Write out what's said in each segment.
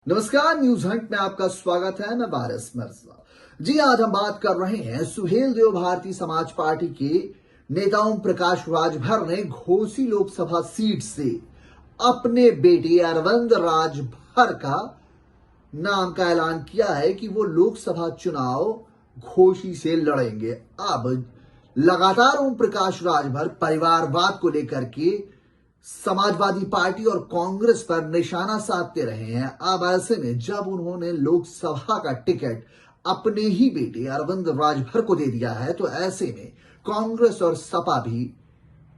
नमस्कार, news Hunt में आपका स्वागत है। मैं बारिस मिर्जा। जी, आज हम बात कर रहे हैं सुहेल देव भारतीय समाज पार्टी के नेता ओम प्रकाश राजभर ने घोसी लोकसभा सीट से अपने बेटे अरविंद राजभर का नाम का ऐलान किया है कि वो लोकसभा चुनाव घोसी से लड़ेंगे। अब लगातार ओम प्रकाश राजभर परिवारवाद को लेकर के समाजवादी पार्टी और कांग्रेस पर निशाना साधते रहे हैं। अब ऐसे में जब उन्होंने लोकसभा का टिकट अपने ही बेटे अरविंद राजभर को दे दिया है, तो ऐसे में कांग्रेस और सपा भी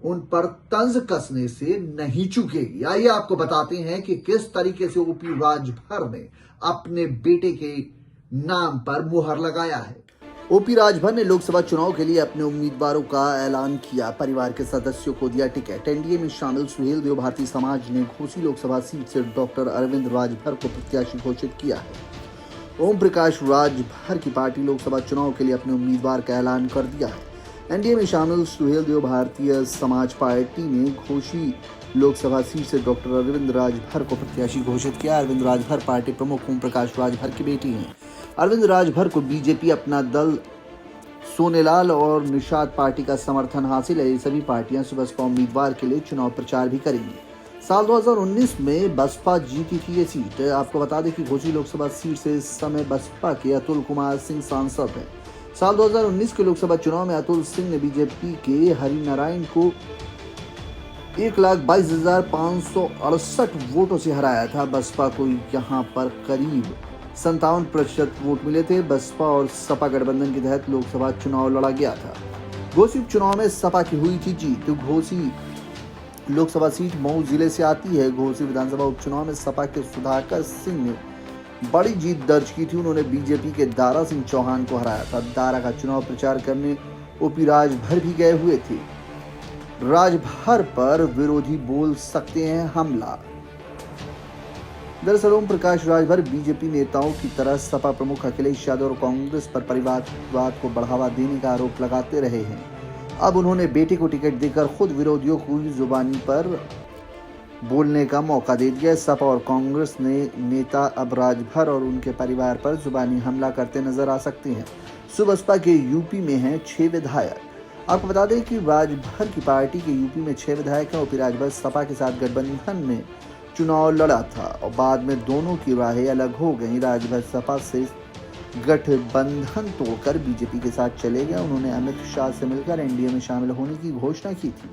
उन पर तंज कसने से नहीं चूकेगी। आइए आपको बताते हैं कि किस तरीके से ओपी राजभर ने अपने बेटे के नाम पर मुहर लगाया है। ओपी राजभर ने लोकसभा चुनाव के लिए अपने उम्मीदवारों का ऐलान किया। परिवार के सदस्यों को दिया टिकट। एनडीए में शामिल सुहेल देव भारतीय समाज ने घोसी लोकसभा सीट से डॉक्टर अरविंद राजभर को प्रत्याशी घोषित किया है। ओम प्रकाश राजभर की पार्टी लोकसभा चुनाव के लिए अपने उम्मीदवार का ऐलान कर दिया है। एनडीए में शामिल सुहेल देव भारतीय समाज पार्टी ने घोसी लोकसभा सीट से डॉक्टर अरविंद राजभर को प्रत्याशी घोषित किया। अरविंद राजभर पार्टी प्रमुख ओम प्रकाश राजभर की बेटी हैं। अरविंद राजभर को बीजेपी, अपना दल, सोनेलाल और निषाद पार्टी का समर्थन हासिल है। ये सभी पार्टियां बसपा उम्मीदवार के लिए चुनाव प्रचार भी करेंगी। साल 2019 में बसपा जीती थी ये सीट। आपको बता दें कि घोसी लोकसभा सीट से इस समय बसपा के अतुल कुमार सिंह सांसद हैं। साल 2019 के लोकसभा चुनाव में अतुल सिंह ने बीजेपी के हरिनारायण को 1,22,568 वोटों से हराया था। बसपा को यहाँ पर करीब 57% वोट मिले थे। बसपा और सपा गठबंधन के तहत लोकसभा चुनाव लड़ा गया था। घोसी उपचुनाव में सपा की हुई थी जीत। तो घोसी लोकसभा सीट मऊ जिले से आती है। घोसी विधानसभा उपचुनाव में सपा के सुधाकर सिंह ने बड़ी जीत दर्ज की थी। उन्होंने बीजेपी के दारा सिंह चौहान को हराया था। दारा का चुनाव प्रचार करने ओपी राजभर भी गए हुए थे। राजभर पर विरोधी बोल सकते हैं हमला। दरअसल ओम प्रकाश राजभर बीजेपी नेताओं की तरह सपा प्रमुख अखिलेश यादव और कांग्रेस पर परिवारवाद को बढ़ावा देने का आरोप लगाते रहे हैं। अब उन्होंने बेटे को टिकट देकर खुद विरोधियों को जुबानी पर बोलने का मौका दे दिया। सपा और कांग्रेस ने नेता अब राजभर और उनके परिवार पर जुबानी हमला करते नजर आ सकते हैं। बसपा के यूपी में हैं 6 विधायक। आपको बता दें कि राजभर की पार्टी के यूपी में 6 विधायक हैं। ओपी राजभर सपा के साथ गठबंधन में चुनाव लड़ा था और बाद में दोनों की राहें अलग हो गई। राजभर सपा से गठबंधन तोड़कर बीजेपी के साथ चले गए। उन्होंने अमित शाह से मिलकर एनडीए में शामिल होने की घोषणा की थी।